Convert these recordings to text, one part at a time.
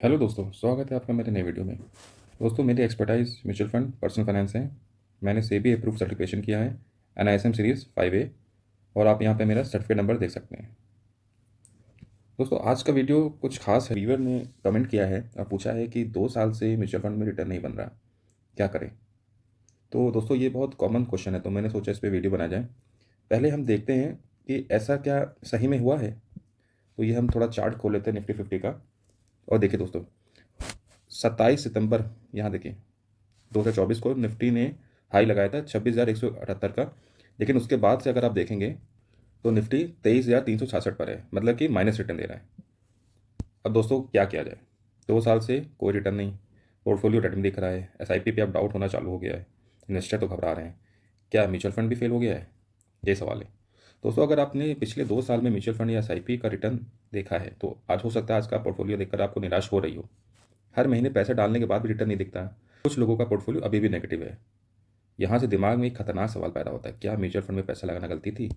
Hello दोस्तों, स्वागत है आपका मेरे नए वीडियो में। दोस्तों, मेरी expertise mutual fund personal finance है। मैंने सेबी अप्रूव सर्टिफिकेशन किया है NISM सीरीज़ 5A। और आप यहाँ पे मेरा सर्टिफिकेट नंबर देख सकते हैं। दोस्तों, आज का वीडियो कुछ खास है। व्यूअर ने कमेंट किया है और पूछा है कि 2 साल से म्यूचुअल फंड में रिटर्न नहीं बन रहा, क्या करें। तो दोस्तों, ये बहुत कॉमन क्वेश्चन है, तो मैंने सोचा इस पर वीडियो बनाया जाए। पहले हम देखते हैं कि ऐसा क्या सही में हुआ है। तो ये हम थोड़ा चार्ट खोल लेते हैं निफ्टी 50 का। और देखिए दोस्तों, 27 सितंबर, यहाँ देखिए, 2024 को निफ्टी ने हाई लगाया था 26,178 का। लेकिन उसके बाद से अगर आप देखेंगे तो निफ्टी 23,366 पर है, मतलब कि माइनस रिटर्न दे रहा है। अब दोस्तों, क्या किया जाए। 2 साल से कोई रिटर्न नहीं, पोर्टफोलियो रिटर्न दिख रहा है, SIP पे अब डाउट होना चालू हो गया है, इन्वेस्टर तो घबरा रहे हैं। क्या म्यूचुअल फंड भी फेल हो गया है, ये सवाल है। दोस्तों, अगर आपने पिछले 2 साल में म्यूचुअल फंड या SIP का रिटर्न देखा है तो आज हो सकता है आज का पोर्टफोलियो देखकर आपको निराश हो रही हो। हर महीने पैसे डालने के बाद भी रिटर्न नहीं दिखता। कुछ लोगों का पोर्टफोलियो अभी भी नेगेटिव है। यहाँ से दिमाग में एक खतरनाक सवाल पैदा होता है, क्या म्यूचुअल फंड में पैसा लगाना गलती थी।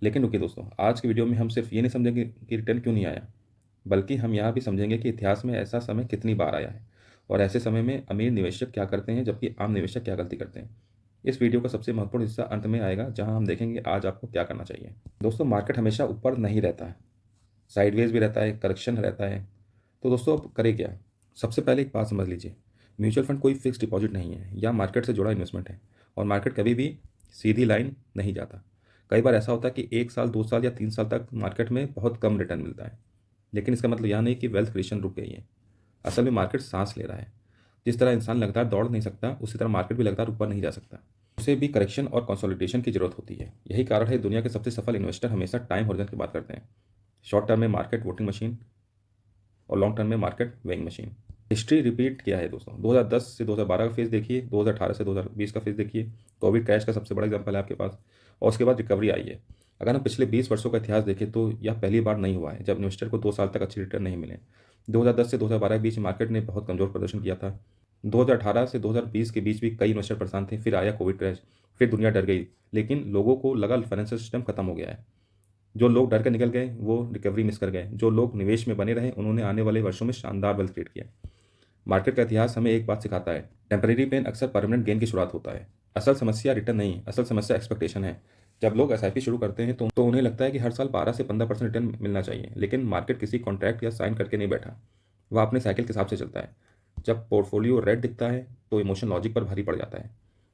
लेकिन रुकिए दोस्तों, आज की वीडियो में हम सिर्फ ये नहीं समझेंगे कि रिटर्न क्यों नहीं आया, बल्कि हम यहाँ भी समझेंगे कि इतिहास में ऐसा समय कितनी बार आया है और ऐसे समय में अमीर निवेशक क्या करते हैं जबकि आम निवेशक क्या गलती करते हैं। इस वीडियो का सबसे महत्वपूर्ण हिस्सा अंत में आएगा, जहाँ हम देखेंगे आज आपको क्या करना चाहिए। दोस्तों, मार्केट हमेशा ऊपर नहीं रहता है, साइडवेज भी रहता है, करेक्शन रहता है। तो दोस्तों, अब करें क्या। सबसे पहले एक बात समझ लीजिए, म्यूचुअल फंड कोई फिक्स डिपॉजिट नहीं है या मार्केट से जुड़ा इन्वेस्टमेंट है। और मार्केट कभी भी सीधी लाइन नहीं जाता। कई बार ऐसा होता है कि 1 साल 2 साल या 3 साल तक मार्केट में बहुत कम रिटर्न मिलता है। लेकिन इसका मतलब यह नहीं कि वेल्थ क्रिएशन रुक गई है। असल में मार्केट सांस ले रहा है। जिस तरह इंसान लगातार दौड़ नहीं सकता, उसी तरह मार्केट भी लगातार ऊपर नहीं जा सकता। उसे भी करेक्शन और कंसोलिडेशन की जरूरत होती है। यही कारण है दुनिया के सबसे सफल इन्वेस्टर हमेशा टाइम होरिजन की बात करते हैं। शॉर्ट टर्म में मार्केट वोटिंग मशीन और लॉन्ग टर्म में market weighing machine. History repeat किया है दोस्तों। 2010 से 2012 का फेज देखिए, 2018 से 2020 का फेज देखिए। कोविड क्रैश का सबसे बड़ा एग्जाम्पल है आपके पास, और उसके बाद रिकवरी आई है। अगर हम पिछले 20 वर्षों का इतिहास देखें तो यह पहली बार नहीं हुआ है जब इन्वेस्टर को 2 साल तक अच्छी रिटर्न नहीं मिले। 2010 से 2012 के बीच मार्केट ने बहुत कमजोर प्रदर्शन किया था। 2018 से 2020 के बीच भी कई इन्वेस्टर परेशान थे, फिर आया कोविड क्रैश, फिर दुनिया डर गई। लेकिन लोगों को लगा फाइनेंशियल सिस्टम खत्म हो गया है। जो लोग डर कर निकल गए वो रिकवरी मिस कर गए, जो लोग निवेश में बने रहे उन्होंने आने वाले वर्षों में शानदार वेल्थ क्रिएट किया। मार्केट का इतिहास हमें एक बात सिखाता है, टेम्परेरी पेन अक्सर परमानेंट गेन की शुरुआत होता है। असल समस्या रिटर्न नहीं, असल समस्या एक्सपेक्टेशन है। जब लोग SIP शुरू करते हैं तो उन्हें लगता है कि हर साल 12 से 15% रिटर्न मिलना चाहिए। लेकिन मार्केट किसी कॉन्ट्रैक्ट या साइन करके नहीं बैठा, वह अपने साइकिल के हिसाब से चलता है। जब पोर्टफोलियो रेड दिखता है तो इमोशन लॉजिक पर भारी पड़ जाता है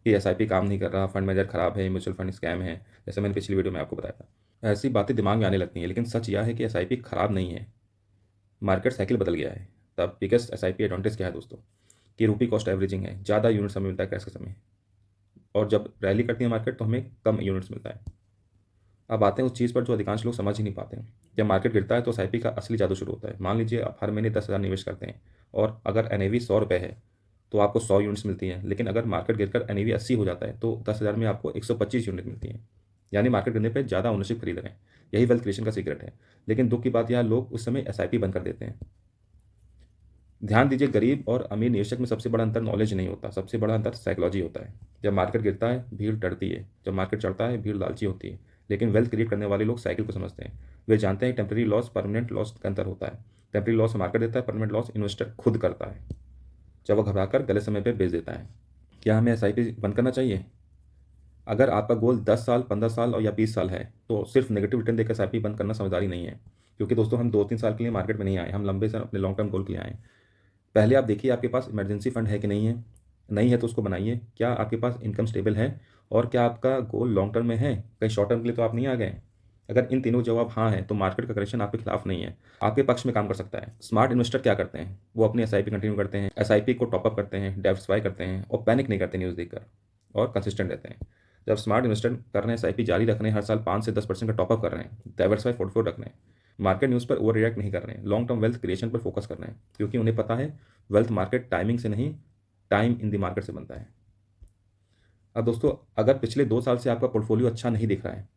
कि SIP काम नहीं कर रहा, फंड मैनेजर खराब है, म्यूचुअल फंड स्कैम है, जैसे मैंने पिछली वीडियो में आपको बताया था। ऐसी बातें दिमाग में आने लगती हैं, लेकिन सच यह है कि SIP खराब नहीं है, मार्केट साइकिल बदल गया है। तब बिगेस्ट SIP एडवांटेज क्या है दोस्तों, कि रूपी कॉस्ट एवरेजिंग है, ज़्यादा यूनिट्स हमें मिलता है क्रैश के समय। और जब रैली करती है मार्केट तो हमें कम यूनिट्स मिलता है। अब आते हैं उस चीज़ पर जो अधिकांश लोग समझ ही नहीं पाते हैं। जब मार्केट गिरता है तो SIP का असली जादू शुरू होता है। मान लीजिए आप हर महीने 10,000 निवेश करते हैं और अगर NAV 100 रुपये है तो आपको 100 यूनिट्स मिलती हैं। लेकिन अगर मार्केट गिरकर NAV 80 हो जाता है तो 10,000 में आपको 125 यूनिट मिलती हैं। यानी मार्केट गिरने पर ज़्यादा ओनरशिप खरीद रहे हैं। यही वेल्थ क्रिएशन का सीक्रेट है। लेकिन दुख की बात यह, लोग उस समय SIP बंद कर देते हैं। ध्यान दीजिए, गरीब और अमीर निवेशक में सबसे बड़ा अंतर नॉलेज नहीं होता, सबसे बड़ा अंतर साइकोलॉजी होता है। जब मार्केट गिरता है भीड़ डरती है, जब मार्केट चढ़ता है भीड़ लालची होती है। लेकिन वेल्थ क्रिएट करने वाले लोग साइकिल को समझते हैं। वे जानते हैं टेम्पररी लॉस परमानेंट लॉस का अंतर होता है। टेम्पररी लॉस मार्केट देता है, परमानेंट लॉस इन्वेस्टर खुद करता है जब वो घबराकर गलत समय पर बेच देता है। क्या हमें SIP बंद करना चाहिए? अगर आपका गोल 10 साल 15 साल और या 20 साल है तो सिर्फ नेगेटिव रिटर्न देकर SIP बंद करना समझदारी नहीं है। क्योंकि दोस्तों, हम 2-3 साल के लिए मार्केट में नहीं आए, हम लंबे से अपने लॉन्ग टर्म गोल के लिए आए। पहले आप देखिए आपके पास इमरजेंसी फंड है कि नहीं है। नहीं है तो उसको बनाइए। क्या आपके पास इनकम स्टेबल है? और क्या आपका गोल लॉन्ग टर्म में है, कहीं शॉर्ट टर्म के लिए तो आप नहीं आ गए। अगर इन तीनों जवाब हाँ है तो मार्केट का करेक्शन आपके खिलाफ नहीं है, आपके पक्ष में काम कर सकता है। स्मार्ट इन्वेस्टर क्या करते हैं, वो अपनी SIP कंटिन्यू करते हैं, SIP को टॉपअप करते हैं, डाइवर्सिफाई करते हैं और पैनिक नहीं करते न्यूज़ देखकर, और कंसिस्टेंट रहते हैं। जब स्मार्ट इन्वेस्टर कर रहे हैं, SIP जारी रख रहे हैं, हर साल 5 से 10% का टॉपअप कर रहे हैं, डाइवर्सिफाई पोर्टफोलियो रख रहे हैं, मार्केट न्यूज़ पर ओवर रिएक्ट नहीं कर रहे हैं, लॉन्ग टर्म वेल्थ क्रिएशन पर फोकस कर रहे हैं, क्योंकि उन्हें पता है वेल्थ मार्केट टाइमिंग से नहीं, टाइम इन द मार्केट से बनता है। अब दोस्तों, अगर पिछले 2 साल से आपका पोर्टफोलियो अच्छा नहीं दिख रहा है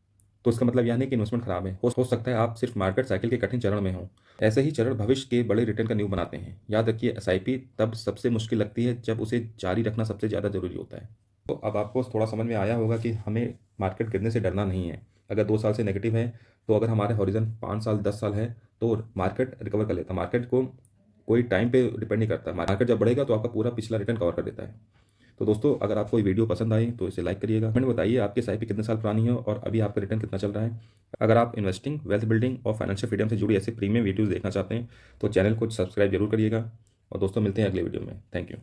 तो इसका मतलब यह नहीं कि इन्वेस्टमेंट खराब है। हो सकता है आप सिर्फ मार्केट साइकिल के कठिन चरण में हो। ऐसे ही चरण भविष्य के बड़े रिटर्न का नींव बनाते हैं। याद रखिए, SIP तब सबसे मुश्किल लगती है जब उसे जारी रखना सबसे ज़्यादा जरूरी होता है। तो अब आपको थोड़ा समझ में आया होगा कि हमें मार्केट गिरने से डरना नहीं है। अगर 2 साल से नेगेटिव है तो अगर हमारे हॉरिजन 5 साल 10 साल है तो मार्केट रिकवर कर लेता है। मार्केट को कोई टाइम पे डिपेंड नहीं करता। मार्केट जब बढ़ेगा तो आपका पूरा पिछला रिटर्न कवर कर देता है। तो दोस्तों, अगर आपको ये वीडियो पसंद आई तो इसे लाइक करिएगा। कमेंट बताइए आपकी SIP कितने साल पुरानी है और अभी आपका रिटर्न कितना चल रहा है। अगर आप इन्वेस्टिंग, वेल्थ बिल्डिंग और फाइनेंशियल फ्रीडम से जुड़ी ऐसे प्रीमियम वीडियोज़ देखना चाहते हैं तो चैनल को सब्सक्राइब जरूर करिएगा। और दोस्तों, मिलते हैं अगले वीडियो में। Thank you.